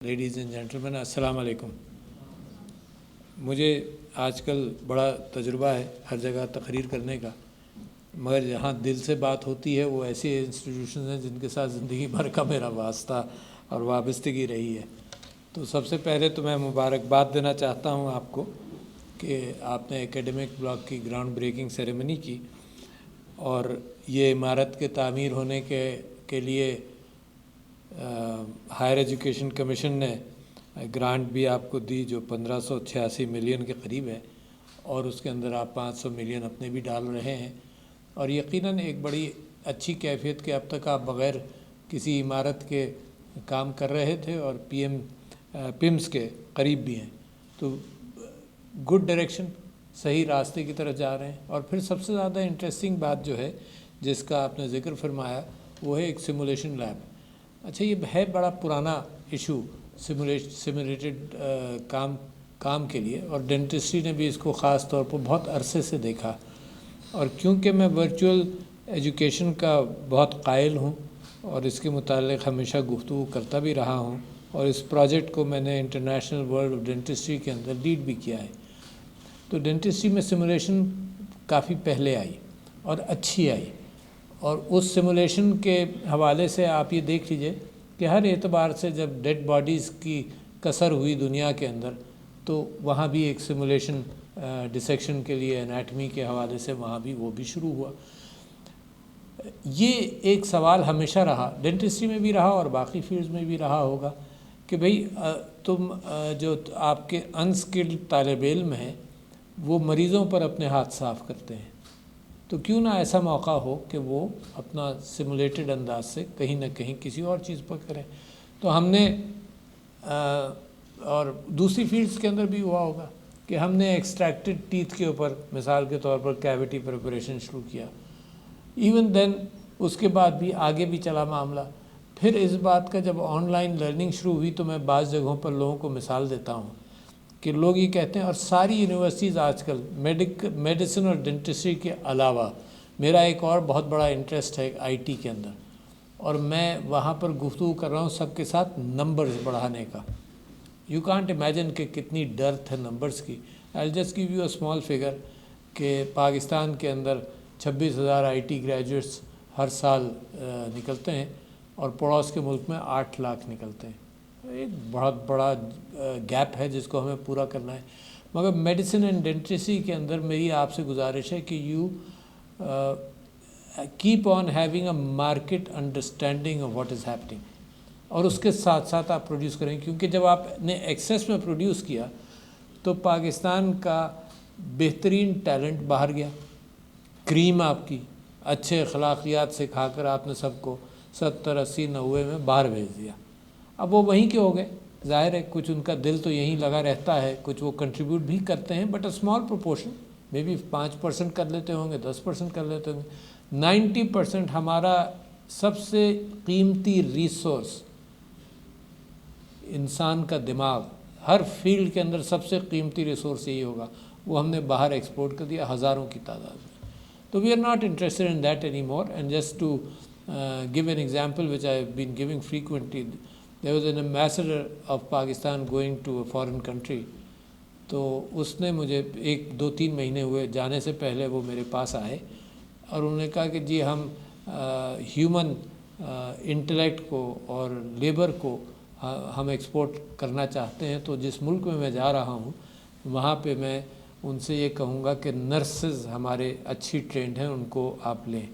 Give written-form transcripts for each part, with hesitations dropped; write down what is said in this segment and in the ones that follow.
Ladies and gentleman السلام علیکم۔ مجھے آج کل بڑا تجربہ ہے ہر جگہ تقریر کرنے کا، مگر جہاں دل سے بات ہوتی ہے وہ ایسی انسٹیٹیوشنز ہیں جن کے ساتھ زندگی بھر کا میرا واسطہ اور وابستگی رہی ہے۔ تو سب سے پہلے تو میں مبارکباد دینا چاہتا ہوں آپ کو کہ آپ نے اکیڈمک بلاک کی گراؤنڈ بریکنگ سیریمنی کی، اور یہ عمارت کے تعمیر ہونے کے لیے ہائر ایجوکیشن کمیشن نے گرانٹ بھی آپ کو دی جو 1586 ملین کے قریب ہے، اور اس کے اندر آپ 500 ملین اپنے بھی ڈال رہے ہیں، اور یقیناً ایک بڑی اچھی کیفیت کے اب تک آپ بغیر کسی عمارت کے کام کر رہے تھے اور پیمز کے قریب بھی ہیں، تو گڈ ڈائریکشن، صحیح راستے کی طرف جا رہے ہیں۔ اور پھر سب سے زیادہ انٹرسٹنگ بات جو ہے جس کا آپ نے ذکر فرمایا وہ ہے ایک سیمولیشن لیب۔ اچھا، یہ ہے بڑا پرانا ایشو سیمولیٹڈ کام کے لیے، اور ڈینٹسٹری نے بھی اس کو خاص طور پر بہت عرصے سے دیکھا، اور کیونکہ میں ورچوئل ایجوکیشن کا بہت قائل ہوں اور اس کے متعلق ہمیشہ گفتگو کرتا بھی رہا ہوں، اور اس پروجیکٹ کو میں نے انٹرنیشنل ورلڈ آف ڈینٹسٹری کے اندر لیڈ بھی کیا ہے، تو ڈینٹسٹری میں سیمولیشن کافی پہلے آئی اور اچھی آئی، اور اس سیمولیشن کے حوالے سے آپ یہ دیکھ لیجئے کہ ہر اعتبار سے جب ڈیڈ باڈیز کی کثر ہوئی دنیا کے اندر تو وہاں بھی ایک سیمولیشن ڈسیکشن کے لیے انیٹمی کے حوالے سے وہاں بھی وہ بھی شروع ہوا۔ یہ ایک سوال ہمیشہ رہا، ڈینٹسٹری میں بھی رہا اور باقی فیلڈز میں بھی رہا ہوگا کہ بھئی تم جو آپ کے انسکلڈ طالب علم ہیں وہ مریضوں پر اپنے ہاتھ صاف کرتے ہیں، تو کیوں نہ ایسا موقع ہو کہ وہ اپنا سیمولیٹڈ انداز سے کہیں نہ کہیں کسی اور چیز پر کریں۔ تو ہم نے اور دوسری فیلڈز کے اندر بھی ہوا ہوگا کہ ہم نے ایکسٹریکٹڈ ٹیتھ کے اوپر مثال کے طور پر کیویٹی پریپریشن شروع کیا، ایون دین اس کے بعد بھی آگے بھی چلا معاملہ۔ پھر اس بات کا جب آن لائن لرننگ شروع ہوئی تو میں بعض جگہوں پر لوگوں کو مثال دیتا ہوں کہ لوگ یہ کہتے ہیں، اور ساری یونیورسٹیز آج کل میڈیسن اور ڈینٹسٹری کے علاوہ میرا ایک اور بہت بڑا انٹرسٹ ہے آئی ٹی کے اندر، اور میں وہاں پر گفتگو کر رہا ہوں سب کے ساتھ نمبرز بڑھانے کا۔ یو کانٹ امیجن کہ کتنی ڈرتھ ہے نمبرز کی۔ I just give you a small figure کہ پاکستان کے اندر 26,000 آئی ٹی گریجویٹس ہر سال نکلتے ہیں، اور پڑوس کے ملک میں 8 لاکھ نکلتے ہیں۔ ایک بہت بڑا گیپ ہے جس کو ہمیں پورا کرنا ہے، مگر میڈیسن اینڈ ڈینٹسٹری کے اندر میری آپ سے گزارش ہے کہ you keep on having a market understanding of what is happening, اور اس کے ساتھ ساتھ آپ پروڈیوس کریں، کیونکہ جب آپ نے ایکسیس میں پروڈیوس کیا تو پاکستان کا بہترین ٹیلنٹ باہر گیا، کریم آپ کی اچھے اخلاقیات سکھا کر آپ نے سب کو 70 80 90 میں باہر بھیج دیا۔ اب وہ وہیں کے ہو گئے، ظاہر ہے کچھ ان کا دل تو یہیں لگا رہتا ہے، کچھ وہ کنٹریبیوٹ بھی کرتے ہیں، but a small proportion, may be 5% کر لیتے ہوں گے، 10% کر لیتے ہوں گے۔ 90% ہمارا سب سے قیمتی ریسورس انسان کا دماغ، ہر فیلڈ کے اندر سب سے قیمتی ریسورس یہی ہوگا، وہ ہم نے باہر ایکسپورٹ کر دیا ہزاروں کی تعداد میں۔ تو we are not interested in that any more, and just to give an example which I have been giving frequently, there was an ambassador of Pakistan going to a foreign country، تو اس نے مجھے 1-2-3 مہینے ہوئے جانے سے پہلے وہ میرے پاس آئے، اور انہوں نے کہا کہ جی ہم ہیومن انٹلیکٹ کو اور لیبر کو ہم ایکسپورٹ کرنا چاہتے ہیں، تو جس ملک میں جا رہا ہوں وہاں پہ میں ان سے یہ کہوں گا کہ نرسز ہمارے اچھی ٹرینڈ ہیں، ان کو آپ لیں۔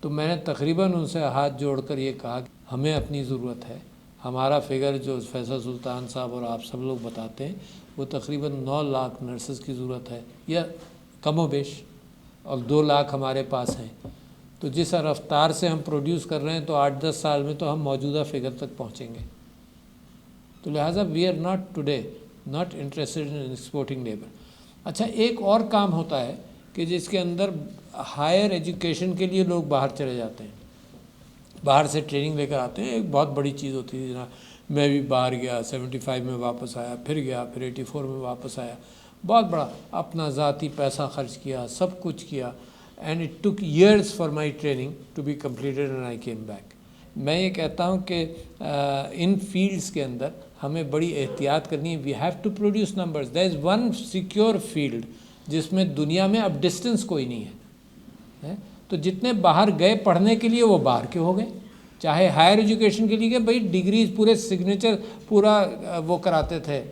تو میں نے تقریباً ان سے ہاتھ جوڑ کر یہ کہا کہ ہمیں اپنی ضرورت ہے، ہمارا فگر جو فیصل سلطان صاحب اور آپ سب لوگ بتاتے ہیں وہ تقریباً 9 لاکھ نرسز کی ضرورت ہے، یا کم و بیش، اور 2 لاکھ ہمارے پاس ہیں۔ تو جس رفتار سے ہم پروڈیوس کر رہے ہیں تو 8-10 سال میں تو ہم موجودہ فگر تک پہنچیں گے۔ تو لہٰذا we are not today not interested in exporting labour. اچھا، ایک اور کام ہوتا ہے کہ جس کے اندر ہائر ایجوکیشن کے لیے لوگ باہر چلے جاتے ہیں، باہر سے ٹریننگ لے کر آتے ہیں، ایک بہت بڑی چیز ہوتی ہے جناب۔ میں بھی باہر گیا، 75 میں واپس آیا، پھر گیا، پھر 84 میں واپس آیا، بہت بڑا اپنا ذاتی پیسہ خرچ کیا، سب کچھ کیا، and it took years for my training to be completed and I came back. میں یہ کہتا ہوں کہ ان فیلڈس کے اندر ہمیں بڑی احتیاط کرنی ہے. We have to produce numbers. There is one secure field جس میں دنیا میں اب ڈسٹنس کوئی نہیں ہے. تو جتنے باہر گئے پڑھنے کے لیے وہ باہر کے ہو گئے, چاہے ہائر ایجوکیشن کے لیے گئے, بھائی ڈگریز پورے سگنیچر پورا وہ کراتے تھے,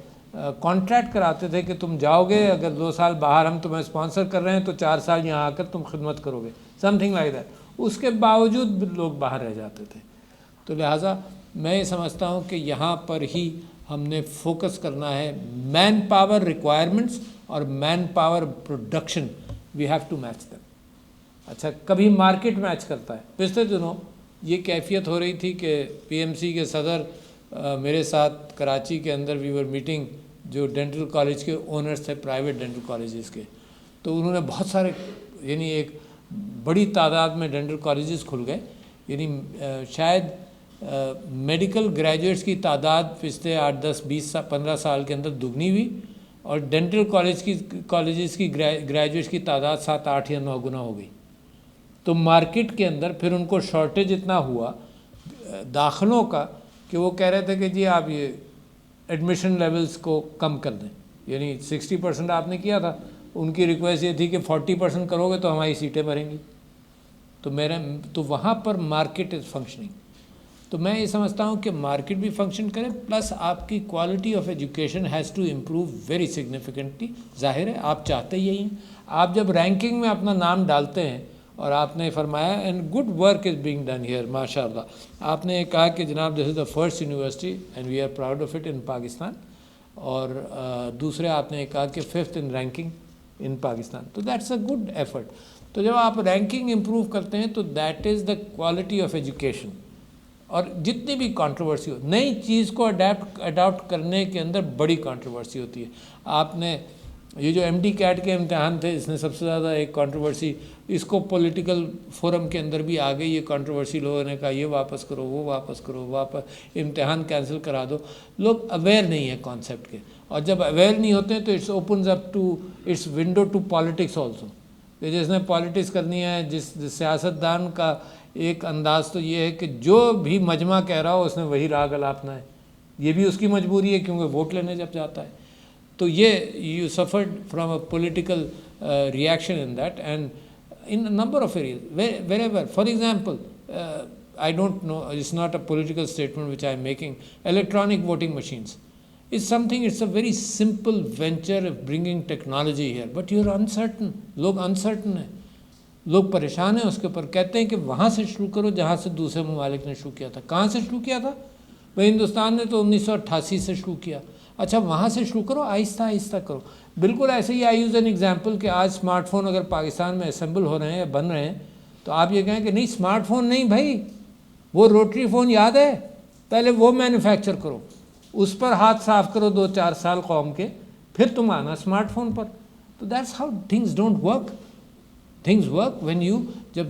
کانٹریکٹ کراتے تھے کہ تم جاؤ گے, اگر 2 سال باہر ہم تمہیں اسپانسر کر رہے ہیں تو 4 سال یہاں آ کر تم خدمت کرو گے, سم تھنگ لائک دیٹ. اس کے باوجود بھی لوگ باہر رہ جاتے تھے. تو لہٰذا میں یہ سمجھتا ہوں کہ یہاں پر ہی ہم نے فوکس کرنا ہے. مین پاور ریکوائرمنٹس اور manpower production, we have to match them. اچھا, کبھی مارکیٹ میچ کرتا ہے. پچھلے دنوں یہ کیفیت ہو رہی تھی کہ پی ایم سی کے صدر میرے ساتھ کراچی کے اندر وی ور میٹنگ, جو ڈینٹل کالج کے اونرز تھے, پرائیویٹ ڈینٹل کالجز کے. تو انہوں نے بہت سارے, یعنی ایک بڑی تعداد میں ڈینٹل کالجز کھل گئے. یعنی شاید میڈیکل گریجویٹس کی تعداد پچھلے 8, 10, 20, 15 سال کے اندر دگنی ہوئی, اور ڈینٹل کالجز کی گریجویٹس کی تعداد 7, 8 یا 9 گنا ہو گئی. تو مارکیٹ کے اندر پھر ان کو شارٹیج اتنا ہوا داخلوں کا کہ وہ کہہ رہے تھے کہ جی آپ یہ ایڈمیشن لیولز کو کم کر دیں. یعنی 60% آپ نے کیا تھا, ان کی ریکویسٹ یہ تھی کہ 40% کرو گے تو ہماری سیٹیں بھریں گی. تو وہاں پر مارکیٹ از فنکشننگ. تو میں یہ سمجھتا ہوں کہ مارکیٹ بھی فنکشن کرے, پلس آپ کی quality of education has to improve very significantly. ظاہر ہے آپ چاہتے یہی ہیں. آپ جب رینکنگ میں اپنا نام ڈالتے ہیں, اور آپ نے فرمایا and good work is being done here, ماشاء اللہ. آپ نے کہا کہ جناب this is the first university and we are proud of it in Pakistan, اور دوسرے آپ نے کہا کہ 5th ان رینکنگ ان پاکستان. تو دیٹس اے گڈ ایفرٹ. تو جب آپ رینکنگ امپروو کرتے ہیں تو that is the quality of education. اور جتنی بھی کنٹروورسی ہو, نئی چیز کو اڈاپٹ کرنے کے اندر بڑی کنٹروورسی ہوتی ہے. آپ نے یہ جو ایم ڈی کیٹ کے امتحان تھے, اس نے سب سے زیادہ ایک کنٹروورسی, اس کو پولیٹیکل فورم کے اندر بھی آ گئی یہ کنٹروورسی. لوگوں نے کہا یہ واپس کرو, وہ واپس کرو, امتحان کینسل کرا دو. لوگ اویئر نہیں ہیں کانسیپٹ کے, اور جب اویئر نہیں ہوتے ہیں تو its opens up to its window to politics also. کہ جس نے پالیٹکس کرنی ہے, جس سیاستدان کا ایک انداز تو یہ ہے کہ جو بھی مجمع کہہ رہا ہو اس نے وہی راگ الاپنا ہے. یہ بھی اس کی مجبوری ہے کیونکہ ووٹ لینے جب جاتا ہے. تو یہ you suffered from a political reaction in that, and in a number of areas, wherever. For example, I don't know, it's not a political statement which I am making, electronic voting machines. It's something, it's a very simple venture of bringing technology here, but you're uncertain. لوگ uncertain ہیں, لوگ پریشان ہیں اس کے اوپر. کہتے ہیں کہ وہاں سے شروع کرو جہاں سے دوسرے ممالک نے شروع کیا تھا. کہاں سے شروع کیا تھا؟ بھائی ہندوستان نے تو 1988 سے شروع کیا. اچھا وہاں سے شروع کرو, آہستہ آہستہ کرو. بالکل ایسے ہی آئی یوز این ایگزامپل کہ آج اسمارٹ فون اگر پاکستان میں اسمبل ہو رہے ہیں یا بن رہے ہیں, تو آپ یہ کہیں کہ نہیں اسمارٹ فون نہیں بھائی, وہ روٹری فون یاد ہے, پہلے وہ مینوفیکچر کرو, اس پر ہاتھ صاف کرو 2-4 سال قوم کے, پھر تم آنا اسمارٹ فون پر. تو that's how things don't work. Things work when you, جب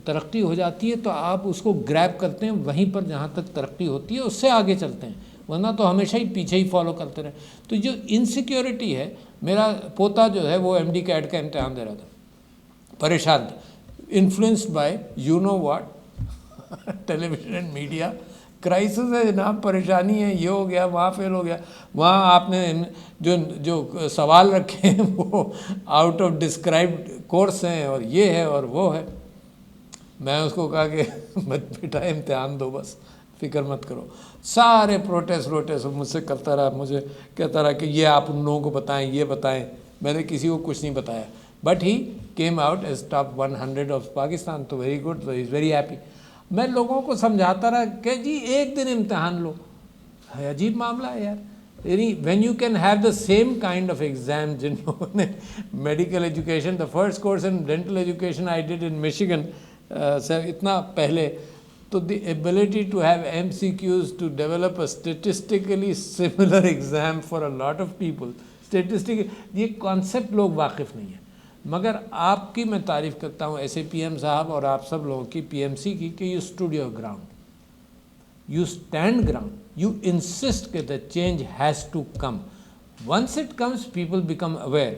ترقی ہو جاتی ہے تو آپ اس کو گریب کرتے ہیں وہیں پر جہاں تک ترقی ہوتی ہے, اس سے آگے چلتے ہیں, ورنہ تو ہمیشہ ہی پیچھے ہی فالو کرتے رہے. تو جو انسیکیورٹی ہے, میرا پوتا جو ہے وہ ایم ڈی کیٹ کا امتحان دے رہا تھا, پریشان تھا, influenced by you know what, television and media. Crisis ہے جناب, پریشانی ہے, یہ ہو گیا, وہاں فیل ہو گیا, وہاں آپ نے جو سوال رکھے ہیں وہ آؤٹ آف ڈسکرائبڈ کورس ہیں, اور یہ ہے اور وہ ہے. میں اس کو کہا کہ بیٹا امتحان دو بس, فکر مت کرو. سارے پروٹیسٹ مجھ سے کرتا رہا, مجھے کہتا رہا کہ یہ آپ ان لوگوں کو بتائیں, یہ بتائیں. میں نے کسی کو کچھ نہیں بتایا, but he came out as top 100 of Pakistan. تو very good, he is very happy. میں لوگوں کو سمجھاتا رہا کہ جی ایک دن امتحان لو, ہے عجیب معاملہ ہے یار. یعنی when you can have the same kind of exam. جن لوگوں نے medical education, the first course in dental education I did in Michigan اتنا پہلے, تو the ability to have MCQs to develop a statistically similar exam for a lot of people. یہ concept لوگ واقف نہیں ہیں. مگر آپ کی میں تعریف کرتا ہوں ایسے پی ایم صاحب اور آپ سب لوگوں کی, پی ایم سی کی, کہ you stood your ground, you stand ground, you insist کہ the change has to come. Once it comes people become aware.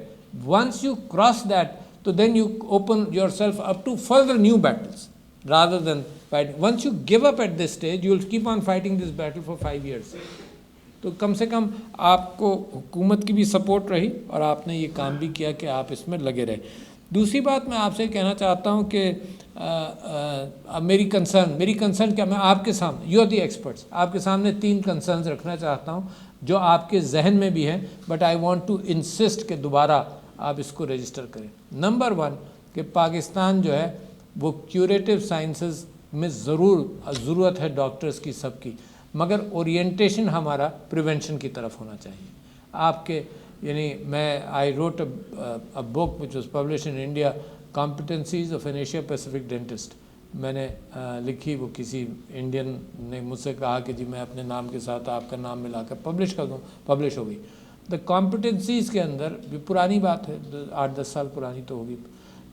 Once you cross that, تو then you open yourself up to further new battles. rather than fighting. Once you give up at this stage, you will keep on fighting this battle for 5 years. تو کم سے کم آپ کو حکومت کی بھی support رہی اور آپ نے یہ کام بھی کیا کہ آپ اس میں لگے رہے. دوسری بات میں آپ سے کہنا چاہتا ہوں کہ میری کنسرن کیا، میں آپ کے سامنے، یو آر دی ایکسپرٹس، آپ کے سامنے 3 کنسرنز رکھنا چاہتا ہوں جو آپ کے ذہن میں بھی ہیں، but I want to insist کہ دوبارہ آپ اس کو رجسٹر کریں. نمبر 1 کہ پاکستان جو ہے وہ کیوریٹو سائنسز میں ضرورت ہے ڈاکٹرز کی سب کی، مگر اورینٹیشن ہمارا پریونشن کی طرف ہونا چاہیے. آپ کے یعنی میں I wrote a book which was publish in India, competencies of an Asia Pacific dentist. میں نے لکھی، وہ کسی انڈین نے مجھ سے کہا کہ جی میں اپنے نام کے ساتھ آپ کا نام ملا کر پبلش کر دوں، پبلش ہو گئی. دا کمپٹنسیز کے اندر بھی پرانی بات ہے، 8-10 سال پرانی تو ہوگی.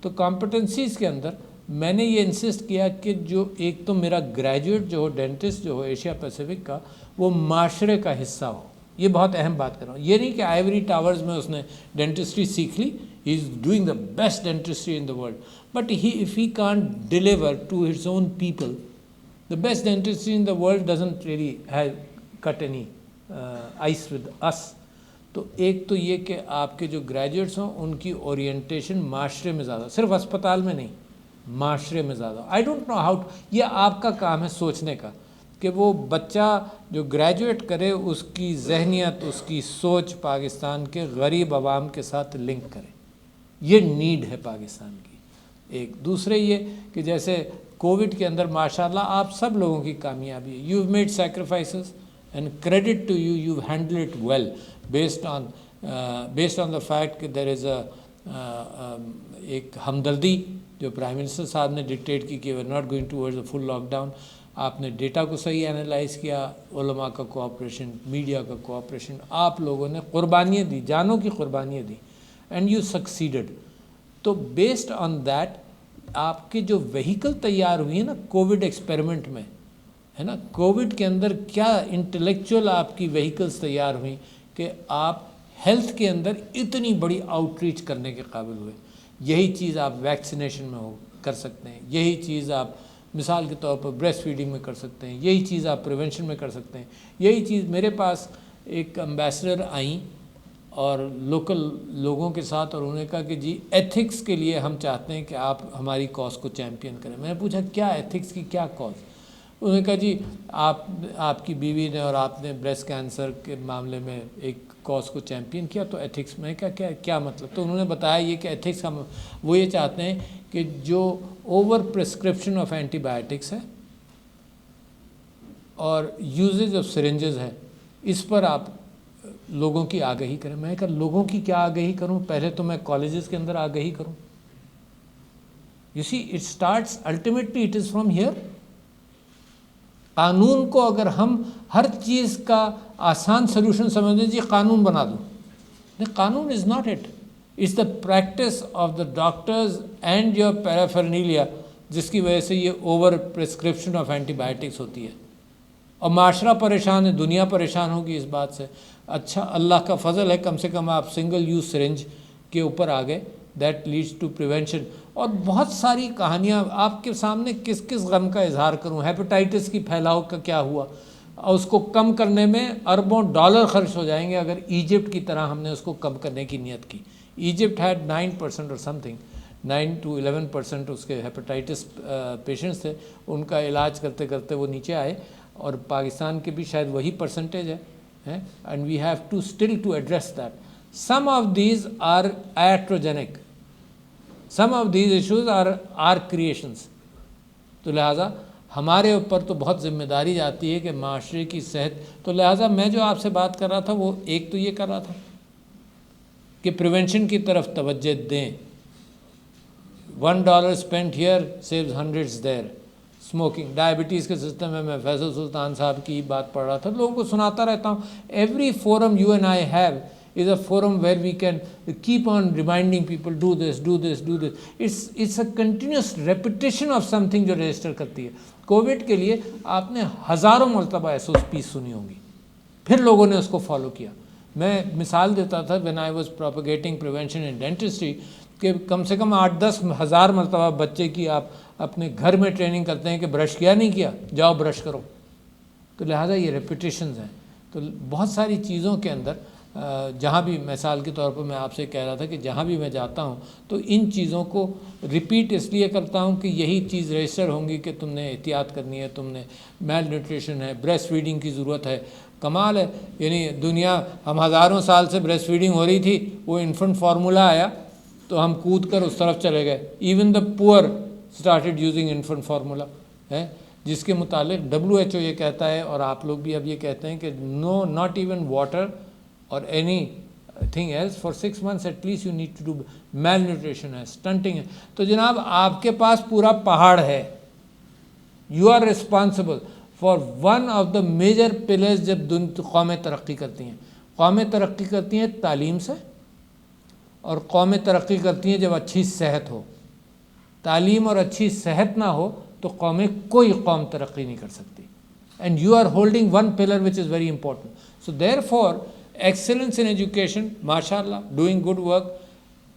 تو کمپٹنسیز کے اندر میں نے یہ انسسٹ کیا کہ جو ایک تو میرا گریجویٹ جو ہو، ڈینٹسٹ جو ہو ایشیا پیسیفک کا، وہ معاشرے کا حصہ ہو. یہ بہت اہم بات کر رہا ہوں. یہ نہیں کہ آئیوری ٹاورز میں اس نے ڈینٹسٹری سیکھ لی، he is doing the best dentistry in the world, but if he can't deliver to his own people, the best dentistry in the world doesn't really have cut any ice with us. تو ایک تو یہ کہ آپ کے جو graduates ہوں ان کی اورینٹیشن معاشرے میں زیادہ، صرف اسپتال میں نہیں، معاشرے میں زیادہ. آئی ڈونٹ نو ہاؤ، یہ آپ کا کام ہے سوچنے کا کہ وہ بچہ جو گریجویٹ کرے اس کی ذہنیت، اس کی سوچ پاکستان کے غریب عوام کے ساتھ لنک کرے. یہ نیڈ ہے پاکستان کی. ایک دوسرے یہ کہ جیسے کووڈ کے اندر ماشاءاللہ آپ سب لوگوں کی کامیابی ہے. You have made sacrifices and credit to you, you handle it well based on the fact کہ دیر از ایک ہمدردی جو پرائم منسٹر صاحب نے ڈکٹیٹ کی کہ we are not going towards a full lockdown. آپ نے ڈیٹا کو صحیح انالائز کیا، علماء کا کوآپریشن، میڈیا کا کوآپریشن، آپ لوگوں نے قربانیاں دی، جانوں کی قربانیاں دی، اینڈ یو سکسیڈڈ. تو بیسڈ آن دیٹ آپ کے جو وہیکل تیار ہوئی ہیں نا کووڈ ایکسپیریمنٹ میں، ہے نا، کووڈ کے اندر کیا انٹلیکچوئل آپ کی وہیکلز تیار ہوئیں کہ آپ ہیلتھ کے اندر اتنی بڑی آؤٹ ریچ کرنے کے قابل ہوئے. یہی چیز آپ ویکسینیشن میں کر سکتے ہیں، یہی چیز آپ مثال کے طور پر بریسٹ فیڈنگ میں کر سکتے ہیں، یہی چیز آپ پریونشن میں کر سکتے ہیں. یہی چیز میرے پاس ایک امبیسڈر آئیں اور لوکل لوگوں کے ساتھ، اور انہوں نے کہا کہ جی ایتھکس کے لیے ہم چاہتے ہیں کہ آپ ہماری کاز کو چیمپئن کریں. میں نے پوچھا کیا ایتھکس کی کیا کاز؟ انہوں نے کہا جی آپ کی بیوی نے اور آپ نے بریسٹ کینسر کے معاملے میں ایک کاز کو چیمپئن کیا، تو ایتھکس میں کیا مطلب؟ تو انہوں نے بتایا یہ کہ ایتھکس ہم وہ یہ چاہتے ہیں کہ جو over prescription of antibiotics ہے اور یوزیج آف سرنجز ہے، اس پر آپ لوگوں کی آگہی کریں. میں کہا لوگوں کی کیا آگہی کروں؟ پہلے تو میں کالجز کے اندر آگہی کروں. You see it starts ultimately it is from here. قانون کو اگر ہم ہر چیز کا آسان سلوشن سمجھیں جی قانون بنا دوں، قانون is not it, it's the practice of the doctors and your paraphernalia جس کی وجہ سے یہ over prescription of antibiotics ہوتی ہے. اور معاشرہ پریشان ہے، دنیا پریشان ہوگی اس بات سے. اچھا اللہ کا فضل ہے کم سے کم آپ سنگل یوز سرنج کے اوپر آ گئے، دیٹ لیڈس ٹو پریونشن. اور بہت ساری کہانیاں آپ کے سامنے، کس غم کا اظہار کروں. ہیپیٹائٹس کی پھیلاؤ کا کیا ہوا، اور اس کو کم کرنے میں اربوں ڈالر خرچ ہو جائیں گے اگر ایجپٹ کی طرح ہم نے اس کو کم کرنے کی نیت کی. ایجپٹ ہیڈ 9% اور سم تھنگ 9 to 11% اس کے ہیپیٹائٹس پیشنٹس تھے. ان کا علاج کرتے کرتے وہ نیچے آئے، اور پاکستان کے بھی شاید وہی پرسنٹیج ہے. And we have to still to address that. Some of these are iatrogenic, some of these issues are creations. تو لہٰذا ہمارے اوپر تو بہت ذمہ داری جاتی ہے کہ معاشرے کی صحت. تو لہٰذا میں جو آپ سے بات کر رہا تھا وہ ایک تو یہ کر رہا تھا کہ پریونشن کی طرف توجہ دیں. $1 اسپینٹ ہیئر سیوز ہنڈریڈز دیر. اسموکنگ، ڈائبٹیز کے سسٹم میں فیصل سلطان صاحب کی بات پڑھ رہا تھا، لوگوں کو سناتا رہتا ہوں. Every forum you and I have is a forum where we can keep on reminding people do this, do this, do this. It's a continuous repetition of something جو رجسٹر کرتی ہے. کووڈ کے لیے آپ نے ہزاروں مرتبہ SOPs سنی ہوں گی، پھر لوگوں نے اس کو فالو کیا. میں مثال دیتا تھا when I was propagating prevention in dentistry کہ کم سے کم 8-10 ہزار مرتبہ بچے کی آپ اپنے گھر میں ٹریننگ کرتے ہیں کہ برش کیا نہیں کیا, جاؤ برش کرو. تو لہٰذا یہ ریپیٹیشنز ہیں. تو بہت ساری چیزوں کے اندر جہاں بھی مثال کے طور پر میں آپ سے کہہ رہا تھا کہ جہاں بھی میں جاتا ہوں تو ان چیزوں کو ریپیٹ اس لیے کرتا ہوں کہ یہی چیز رجسٹر ہوں گی کہ تم نے احتیاط کرنی ہے, تم نے میل نیوٹریشن ہے, بریسٹ فیڈنگ کی ضرورت ہے. کمال ہے, یعنی دنیا ہم ہزاروں سال سے بریسٹ فیڈنگ ہو رہی تھی, وہ انفنٹ فارمولا آیا تو ہم کود کر اس طرف چلے گئے. ایون دا پور اسٹارٹیڈ یوزنگ انفنٹ فارمولا ہے, جس کے متعلق WHO یہ کہتا ہے اور آپ لوگ بھی اب یہ کہتے ہیں کہ نو ناٹ ایون واٹر اور anything else for 6 months at least you need to do. Malnutrition ہے, اسٹنٹنگ ہے. تو جناب آپ کے پاس پورا پہاڑ ہے, you are responsible for one of the major pillars. جب قومیں ترقی کرتی ہیں, قومیں ترقی کرتی ہیں تعلیم سے, اور قومیں ترقی کرتی ہیں جب اچھی صحت ہو. تعلیم اور اچھی صحت نہ ہو تو کوئی قوم ترقی نہیں کر سکتی. And you are holding one pillar which is very important. So therefore excellence in education, ماشاء اللہ, doing good work,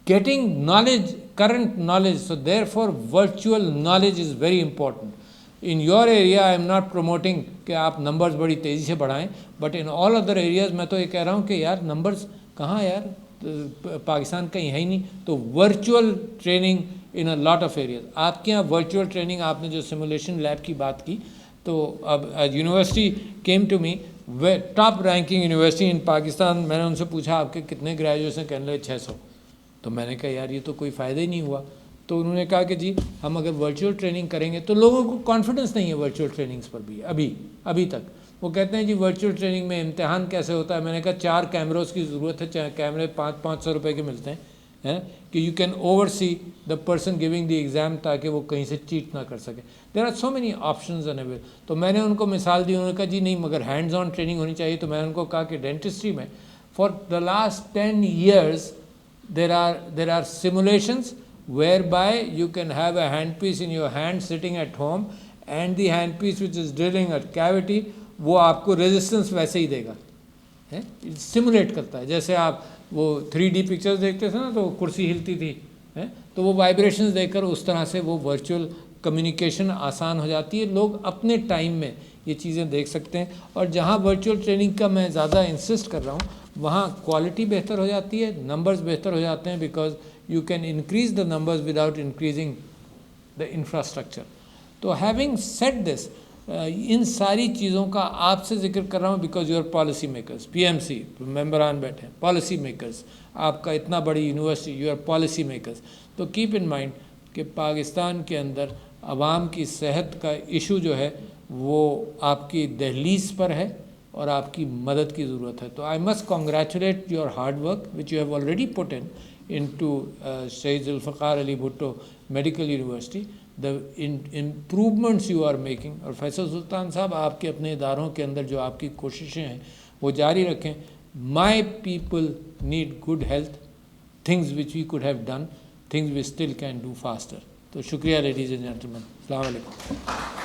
getting knowledge, current knowledge. So therefore virtual knowledge is very important. In your area I am not promoting کہ آپ numbers بڑی تیزی سے بڑھائیں, but in all other areas میں تو یہ کہہ رہا ہوں کہ یار نمبرز کہاں یار, پاکستان کہیں ہے ہی نہیں. تو virtual training in a lot of areas. آپ کے یہاں ورچوئل ٹریننگ, آپ نے جو سیمولیشن لیب کی بات کی, تو اب university came to me, top ranking university in Pakistan. میں نے ان سے پوچھا آپ کے کتنے گریجویٹس ہیں, کہنے لگے 600. تو میں نے کہا یار یہ تو کوئی فائدہ ہی نہیں ہوا. تو انہوں نے کہا کہ جی ہم اگر ورچوئل ٹریننگ کریں گے, تو لوگوں کو کانفیڈنس نہیں ہے ورچوئل ٹریننگس پر بھی ابھی تک. وہ کہتے ہیں جی ورچوئل ٹریننگ میں امتحان کیسے ہوتا ہے. میں نے کہا 4 کیمروز کی ضرورت ہے, چاہے کیمرے 500 روپے کے ملتے ہیں, کہ you can oversee the person giving the exam, تاکہ وہ کہیں سے چیٹ نہ کر سکے. There are so many options available. تو میں نے ان کو مثال دی, انہوں نے کہا جی نہیں مگر ہینڈز آن ٹریننگ ہونی چاہیے. تو میں نے ان کو کہا کہ ڈینٹسٹری میں for the last 10 years there are simulations whereby you can have a handpiece in your hand sitting at home, and the handpiece which is drilling a cavity وہ آپ کو ریزسٹنس ویسے ہی دے گا, سمولیٹ کرتا ہے. جیسے آپ وہ 3D پکچرز دیکھتے تھے نا, تو کرسی ہلتی تھی, تو وہ وائبریشنز دے کر اس طرح سے وہ ورچوئل کمیونیکیشن آسان ہو جاتی ہے. لوگ اپنے ٹائم میں یہ چیزیں دیکھ سکتے ہیں. اور جہاں ورچوئل ٹریننگ کا میں زیادہ انسسٹ کر رہا ہوں, وہاں کوالٹی بہتر ہو جاتی ہے, نمبرز بہتر ہو جاتے ہیں, because you can increase the numbers without increasing the infrastructure. تو ہیونگ سیڈ دس, ان ساری چیزوں کا آپ سے ذکر کر رہا ہوں because you are policy makers. PMC ممبران بیٹھے ہیں, پالیسی میکرز. آپ کا اتنا بڑی university, you are policy makers. تو کیپ ان مائنڈ کہ پاکستان کے اندر عوام کی صحت کا ایشو جو ہے وہ آپ کی دہلیز پر ہے, اور آپ کی مدد کی ضرورت ہے. تو I must congratulate your hard work which you have already put in to Shaheed Zulfiqar Ali Bhutto medical university. the improvements you are making. اور فیصل سلطان صاحب, آپ کے اپنے اداروں کے اندر جو آپ کی کوششیں ہیں وہ جاری رکھیں. my people need good health, things which we could have done, things we still can do faster. تو شکریہ لیڈیز اینڈ جینٹلمین, السلام علیکم.